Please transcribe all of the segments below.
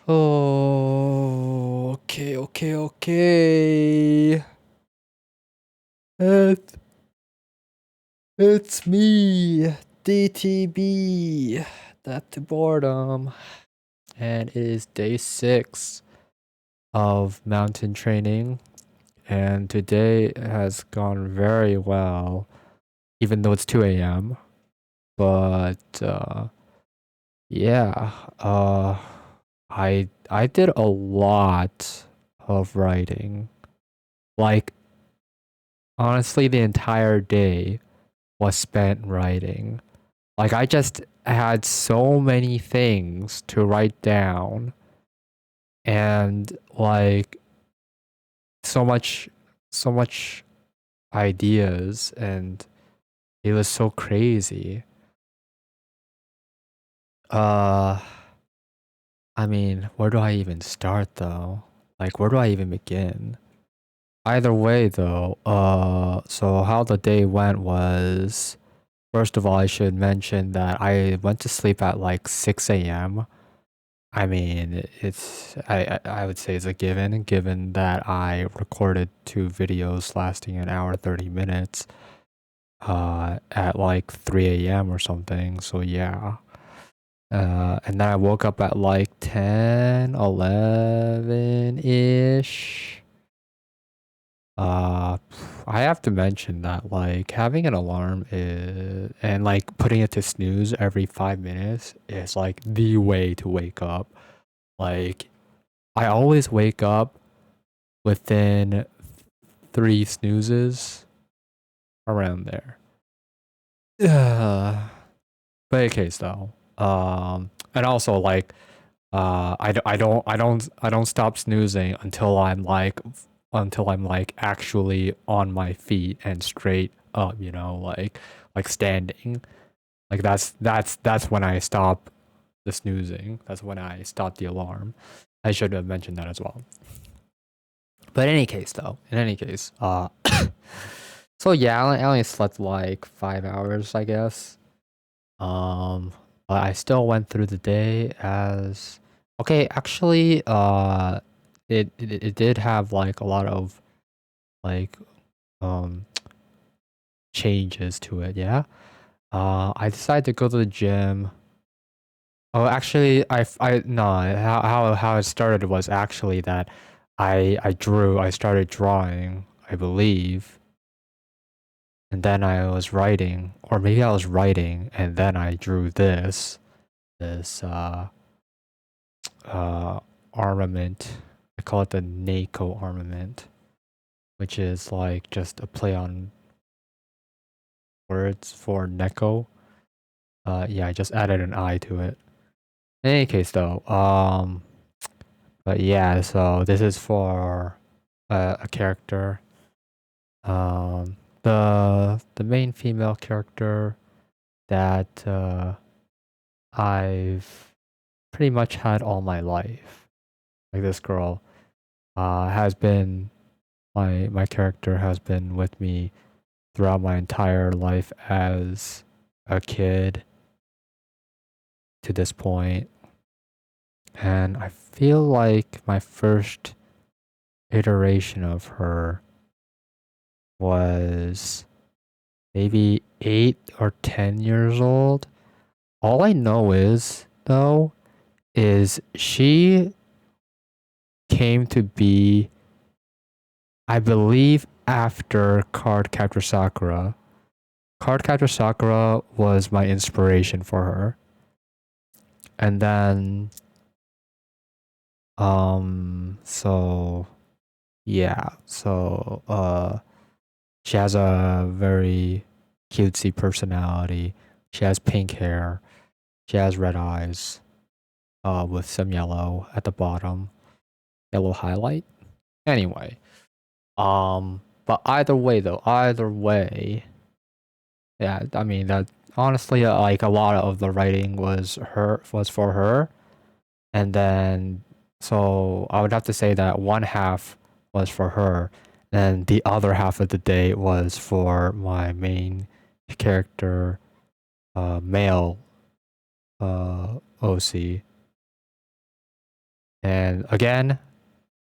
Oh, okay. It, it's me, DTB, Death to Boredom, and it is day 6 of mountain training, and today has gone very well, even though it's 2 a.m. But yeah, I did a lot of writing, like honestly, the entire day was spent writing. Like, I just had so many things to write down and like so much ideas, and it was so crazy. Uh I mean, where do I even start though? Like, where do I even begin? Either way though, so how the day went was, first of all, I should mention that I went to sleep at like 6 a.m. I mean, I would say it's a given that I recorded 2 videos lasting an hour 30 minutes at like 3 a.m. or something. So yeah. And then I woke up at like 10, 11-ish. Uh, I have to mention that like having an alarm is, and like putting it to snooze every 5 minutes is like the way to wake up. Like, I always wake up within 3 snoozes, around there. But in case though, and also like, I don't stop snoozing until I'm like actually on my feet and straight up, like standing. Like that's when I stop the snoozing. That's when I stop the alarm. I should have mentioned that as well. But in any case, so yeah, I only slept like 5 hours, I guess. Um, but I still went through the day as okay. Actually, it did have like a lot of like um changes to it. Yeah. I decided to go to the gym. Oh, actually, I no. How it started was actually that I started drawing, I believe, and then I was writing, or maybe I was writing and then I drew this uh armament. I call it the NACO armament, which is like just a play on words for Neko. Yeah, I just added an I to it. In any case, though, but yeah, so this is for a character. The main female character that I've pretty much had all my life. Like, this girl has been my character has been with me throughout my entire life as a kid to this point. And I feel like my first iteration of her was maybe 8 or 10 years old. All I know is, though, is she came to be, I believe, after Cardcaptor Sakura. Cardcaptor Sakura was my inspiration for her. And then, so yeah, she has a very cutesy personality. She has pink hair. She has red eyes, with some yellow at the bottom, yellow highlight. Anyway, but either way, yeah. I mean that honestly, like a lot of the writing was for her, and then so I would have to say that one half was for her, and the other half of the day was for my main character, male OC. And again,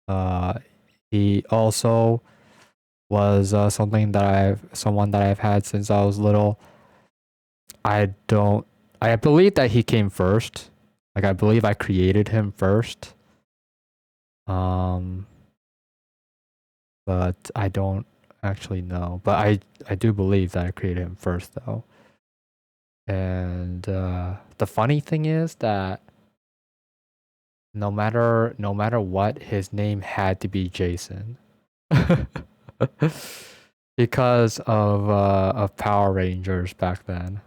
uh, he also was someone that I've had since I was little. I don't. I believe that he came first. Like I believe I created him first. Um, but I don't actually know. But I do believe that I created him first though. And the funny thing is that no matter what, his name had to be Jason. Because of Power Rangers back then.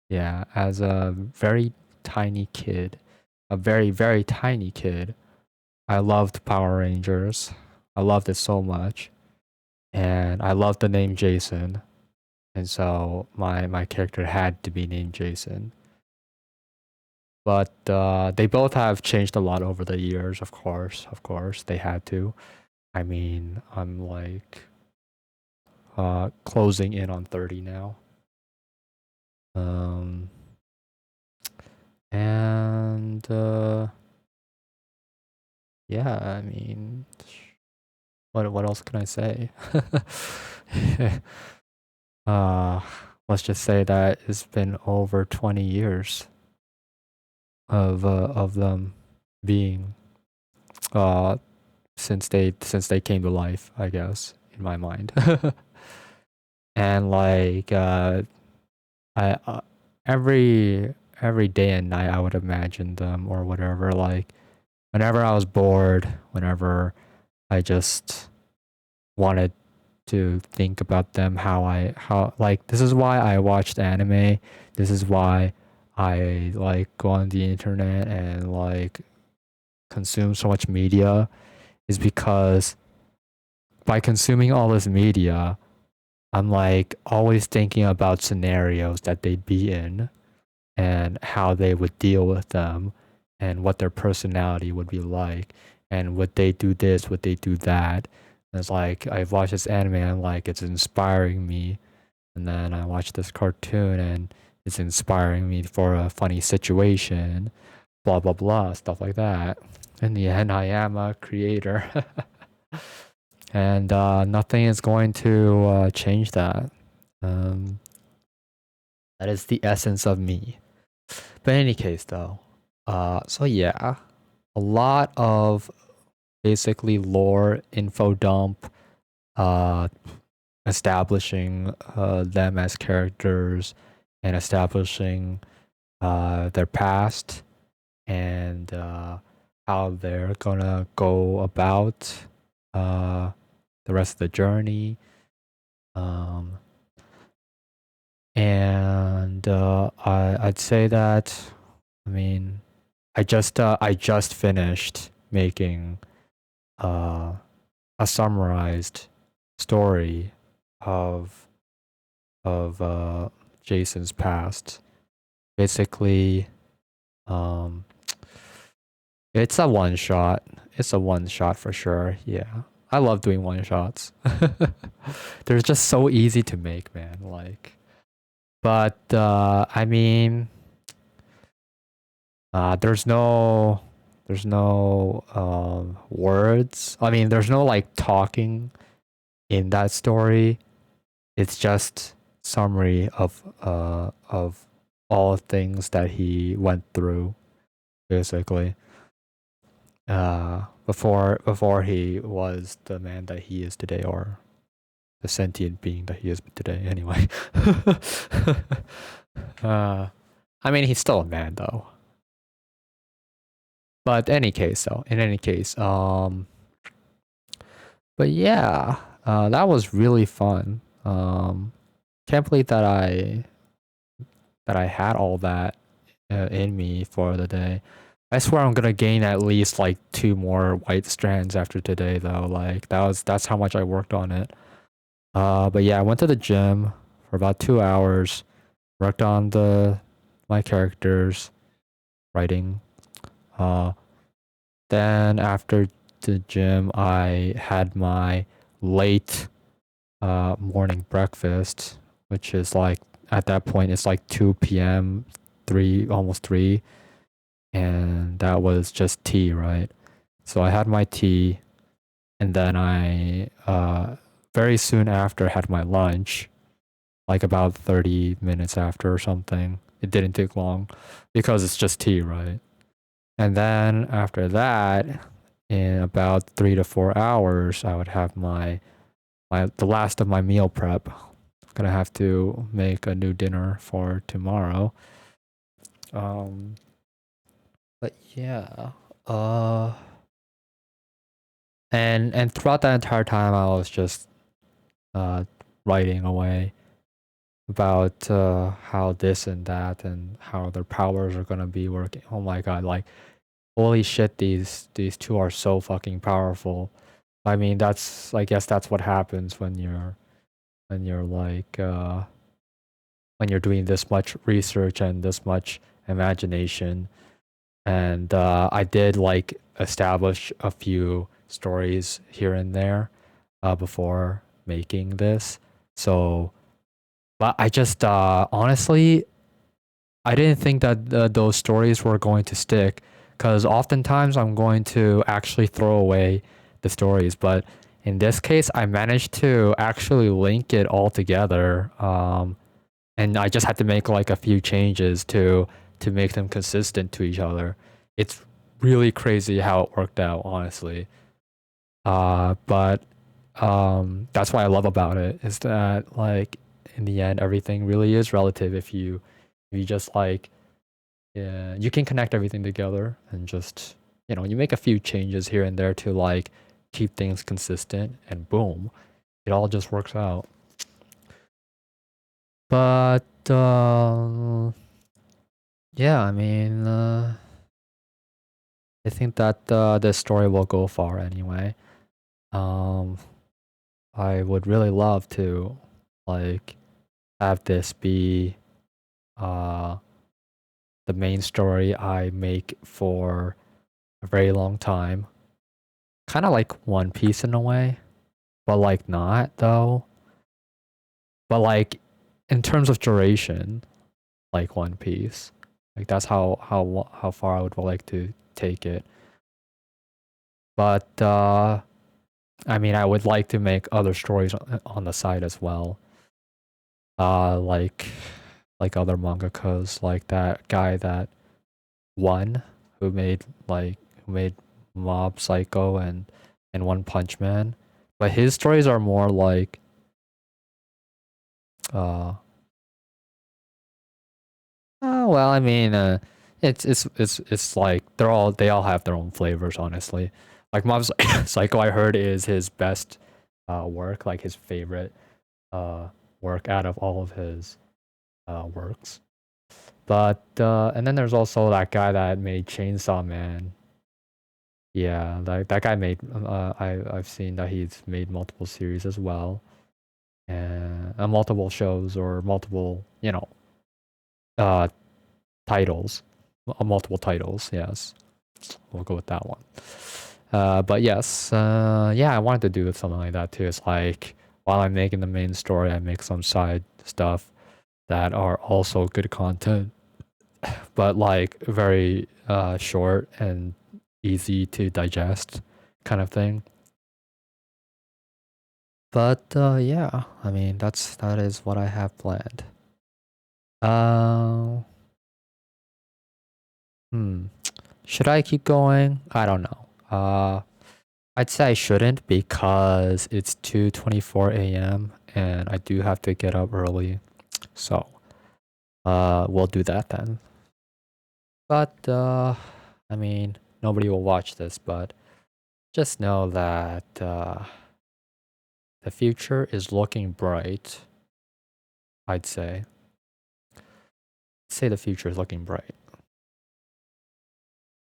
Yeah, as a very tiny kid, a very very tiny kid, I loved Power Rangers. I loved it so much, and I loved the name Jason, and so my character had to be named Jason. But they both have changed a lot over the years, of course, they had to. I mean, I'm like closing in on 30 now. Um, and yeah, I mean, what else can I say? uh, let's just say that it's been over 20 years of them being uh since they came to life, I guess, in my mind. And like I every day and night I would imagine them or whatever, like whenever I was bored, whenever I just wanted to think about them, how like this is why I watched anime. This is why I like go on the internet and like consume so much media, is because by consuming all this media, I'm like always thinking about scenarios that they'd be in and how they would deal with them and what their personality would be like, and would they do this, would they do that. And it's like I've watched this anime and like it's inspiring me, and then I watch this cartoon and it's inspiring me for a funny situation, blah blah blah, stuff like that. In the end, I am a creator. And nothing is going to change that. Um, that is the essence of me. But in any case, though, so yeah, a lot of basically lore info dump, uh, establishing them as characters and establishing their past and how they're gonna go about uh, the rest of the journey. Um, and I'd say that, I mean, I just finished making uh, a summarized story of of Jason's past. Basically, um, it's a one shot. It's a one shot for sure. Yeah, I love doing one shots. They're just so easy to make, man. Like, but I mean, there's no words. I mean, there's no like talking in that story. It's just summary of all things that he went through, basically. Before he was the man that he is today, or the sentient being that he is today. Anyway, I mean, he's still a man though. But in any case, but yeah, that was really fun. Can't believe that I had all that in me for the day. I swear I'm gonna gain at least like 2 more white strands after today though. Like that's how much I worked on it. But yeah, I went to the gym for about 2 hours, worked on the my characters, writing. Uh, then after the gym, I had my late morning breakfast, which is like at that point it's like 2 p.m., 3 almost 3, and and that was just tea, right? So I had my tea, and then I very soon after had my lunch, like about 30 minutes after or something. It didn't take long because it's just tea, right? And then after that, in about 3 to 4 hours, I would have the last of my meal prep. I'm gonna have to make a new dinner for tomorrow. Um, but yeah, uh, and throughout that entire time, I was just uh writing away about how this and that and how their powers are gonna be working. Oh my god, like holy shit, these two are so fucking powerful. I mean, I guess that's what happens when you're like when you're doing this much research and this much imagination. And I did like establish a few stories here and there before making this. So, but I just honestly, I didn't think that those stories were going to stick because oftentimes I'm going to actually throw away the stories. But in this case, I managed to actually link it all together. And I just had to make like a few changes to make them consistent to each other. It's really crazy how it worked out, honestly. But that's what I love about it is that like in the end, everything really is relative. If you just like yeah, you can connect everything together and just you make a few changes here and there to like keep things consistent, and boom, it all just works out. But yeah, I mean, I think that this story will go far anyway. Um, I would really love to like have this be uh the main story I make for a very long time. Kind of like One Piece in a way, but like not though. But like in terms of duration, like One Piece. Like that's how far I would like to take it. But I mean, I would like to make other stories on the side as well. Uh, like like other mangakas, like that guy that won, who made Mob Psycho and One Punch Man. But his stories are more like uh well, I mean, it's like they all have their own flavors, honestly. Like Mob Psycho, I heard is his best work, like his favorite uh work out of all of his works. But and then there's also that guy that made Chainsaw Man. Yeah, that guy made I've seen that he's made multiple series as well, and multiple shows or multiple uh titles, multiple titles. Yes, we'll go with that one. But yes, yeah, I wanted to do something like that too. It's like while I'm making the main story, I make some side stuff that are also good content, but like very short and easy to digest kind of thing. But yeah, I mean that is what I have planned. Uh, hmm. Should I keep going? I don't know. I'd say I shouldn't because it's 2:24 a.m. and I do have to get up early. So, we'll do that then. But I mean, nobody will watch this, but just know that the future is looking bright. I'd say the future is looking bright.